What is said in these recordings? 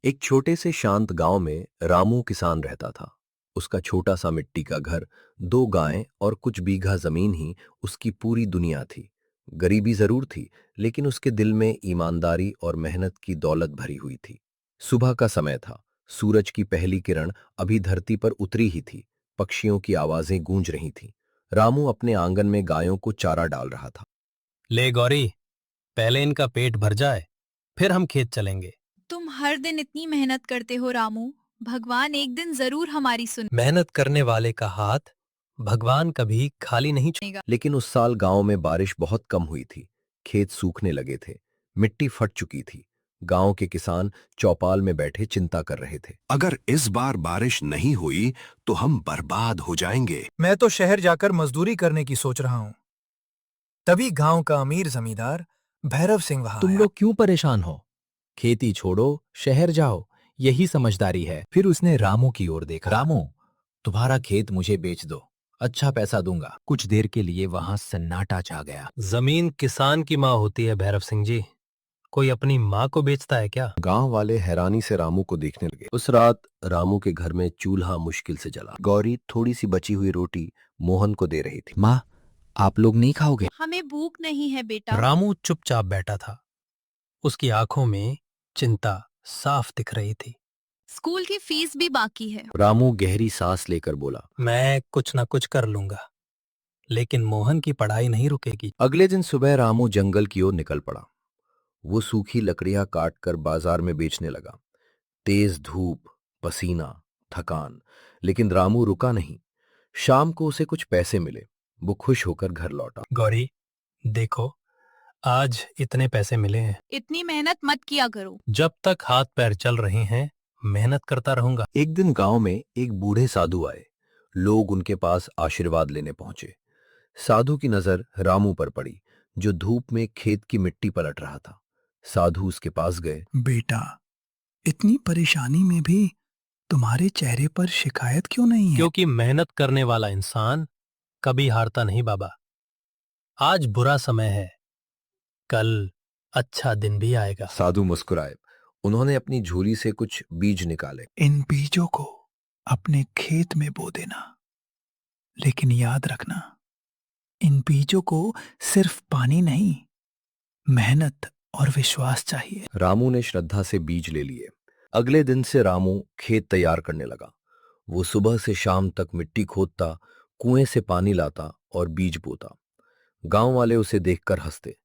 एक छोटे से शांत गांव में रामू किसान रहता था। उसका छोटा सा मिट्टी का घर, दो गायें और कुछ बीघा जमीन ही उसकी पूरी दुनिया थी। गरीबी जरूर थी, लेकिन उसके दिल में ईमानदारी और मेहनत की दौलत भरी हुई थी। सुबह का समय था। सूरज की पहली किरण अभी धरती पर उतरी ही थी। पक्षियों की आवाजें गूंज रही थीं। रामू अपने आंगन में गायों को चारा डाल रहा था। ले गौरी, पहले इनका पेट भर जाए, फिर हम खेत चलेंगे। तुम हर दिन इतनी मेहनत करते हो रामू। भगवान एक दिन जरूर हमारी मेहनत करने वाले का हाथ भगवान कभी खाली नहीं सुनेगा। लेकिन उस साल गांव में बारिश बहुत कम हुई थी। खेत सूखने लगे थे। मिट्टी फट चुकी थी। गांव के किसान चौपाल में बैठे चिंता कर रहे थे। अगर इस बार बारिश नहीं हुई तो हम बर्बाद हो जाएंगे। मैं तो शहर जाकर मजदूरी करने की सोच रहा हूँ। तभी गांव का अमीर जमींदार भैरव सिंह वहां तुम आया। लोग क्यों परेशान हो? खेती छोड़ो, शहर जाओ, यही समझदारी है। फिर उसने रामू की ओर देखा। रामू, तुम्हारा खेत मुझे बेच दो, अच्छा पैसा दूंगा। कुछ देर के लिए वहां सन्नाटा छा गया। जमीन किसान की माँ होती है भैरव सिंह जी। कोई अपनी माँ को बेचता है क्या? गांव वाले हैरानी से रामू को देखने लगे। उस रात रामू के घर में चूल्हा मुश्किल से जला। गौरी थोड़ी सी बची हुई रोटी मोहन को दे रही थी। माँ, आप लोग नहीं खाओगे? हमें भूख नहीं है बेटा। रामू चुपचाप बैठा था। उसकी आंखों में चिंता साफ दिख रही थी। स्कूल की फीस भी बाकी है। रामू गहरी सांस लेकर बोला। मैं कुछ ना कुछ कर लूंगा, लेकिन मोहन की पढ़ाई नहीं रुकेगी। अगले दिन सुबह रामू जंगल की ओर निकल पड़ा। वो सूखी लकड़ियां काटकर बाजार में बेचने लगा। तेज धूप, पसीना, थकान, लेकिन रामू रुका नहीं। शाम को उसे कुछ पैसे मिले। वो खुश होकर घर लौटा। गौरी, देखो, आज इतने पैसे मिले हैं। इतनी मेहनत मत किया करो। जब तक हाथ पैर चल रहे हैं, मेहनत करता रहूंगा। एक दिन गांव में एक बूढ़े साधु आए। लोग उनके पास आशीर्वाद लेने पहुंचे। साधु की नजर रामू पर पड़ी, जो धूप में खेत की मिट्टी पलट रहा था। साधु उसके पास गए। बेटा, इतनी परेशानी में भी तुम्हारे चेहरे पर शिकायत क्यों नहीं है? क्योंकि मेहनत करने वाला इंसान कभी हारता नहीं बाबा। आज बुरा समय है, कल अच्छा दिन भी आएगा। साधु मुस्कुराए। उन्होंने अपनी झोली से कुछ बीज निकाले। इन बीजों को अपने खेत में बो देना, लेकिन याद रखना, इन बीजों को सिर्फ पानी नहीं, मेहनत और विश्वास चाहिए। रामू ने श्रद्धा से बीज ले लिए। अगले दिन से रामू खेत तैयार करने लगा। वो सुबह से शाम तक मिट्टी खोदता, कुएं से पानी लाता और बीज बोता। गांव वाले उसे देखकर हंसते।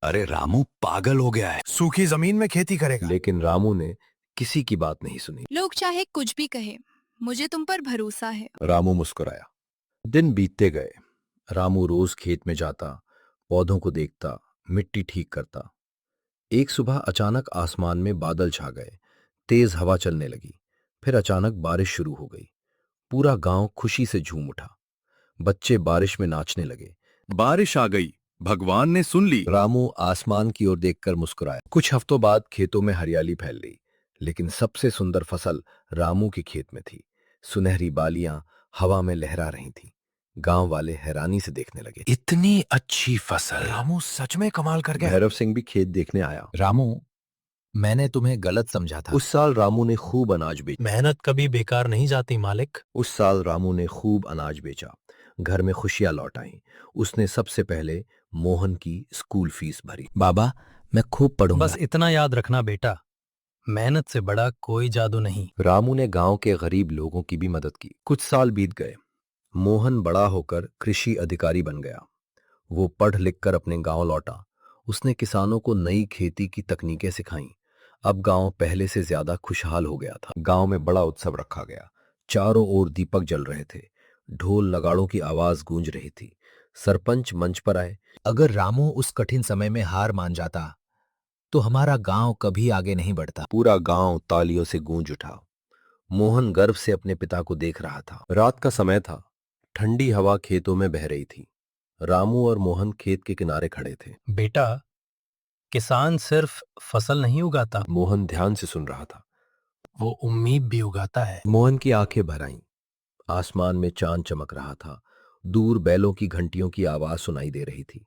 अरे रामू पागल हो गया है। सूखी जमीन में खेती करेगा। लेकिन रामू ने किसी की बात नहीं सुनी। लोग चाहे कुछ भी कहे, मुझे तुम पर भरोसा है। रामू मुस्कुराया। दिन बीतते गए। रामू रोज खेत में जाता, पौधों को देखता, मिट्टी ठीक करता। एक सुबह अचानक आसमान में बादल छा गए। तेज हवा चलने लगी। फिर अचानक बारिश शुरू हो गई। पूरा गांव खुशी से झूम उठा। बच्चे बारिश में नाचने लगे। बारिश आ गई, भगवान ने सुन ली। रामू आसमान की ओर देखकर मुस्कुराया। कुछ हफ्तों बाद खेतों में हरियाली फैल गई, लेकिन सबसे सुंदर फसल रामू के खेत में थी। सुनहरी बालियां हवा में लहरा रही थीं। गांव वाले हैरानी से देखने लगे। इतनी अच्छी फसल। रामू सच में कमाल कर गया। भैरव सिंह भी खेत देखने आया। रामू, मैंने तुम्हें गलत समझा था। उस साल रामू ने खूब अनाज बेचा। मेहनत कभी बेकार नहीं जाती मालिक। उस साल रामू ने खूब अनाज बेचा। घर में खुशियां लौट आईं। उसने सबसे पहले मोहन की स्कूल फीस भरी। बाबा, मैं खूब पढ़ूंगा। बस इतना याद रखना बेटा, मेहनत से बड़ा कोई जादू नहीं। रामू ने गांव के गरीब लोगों की भी मदद की। कुछ साल बीत गए। मोहन बड़ा होकर कृषि अधिकारी बन गया। वो पढ़ लिख कर अपने गांव लौटा। उसने किसानों को नई खेती की तकनीकें सिखाईं। अब गांव पहले से ज्यादा खुशहाल हो गया था। गांव में बड़ा उत्सव रखा गया। चारों ओर दीपक जल रहे थे। ढोल नगाड़ों की आवाज गूंज रही थी। सरपंच मंच पर आए। अगर रामू उस कठिन समय में हार मान जाता, तो हमारा गांव कभी आगे नहीं बढ़ता। पूरा गांव तालियों से गूंज उठा। मोहन गर्व से अपने पिता को देख रहा था। रात का समय था। ठंडी हवा खेतों में बह रही थी। रामू और मोहन खेत के किनारे खड़े थे। बेटा, किसान सिर्फ फसल नहीं उगाता, मोहन ध्यान से सुन रहा था। वो उम्मीद भी उगाता है। मोहन की आंखें भर आईं। आसमान में चांद चमक रहा था। दूर बैलों की घंटियों की आवाज सुनाई दे रही थी।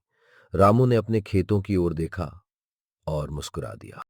रामू ने अपने खेतों की ओर देखा और मुस्कुरा दिया।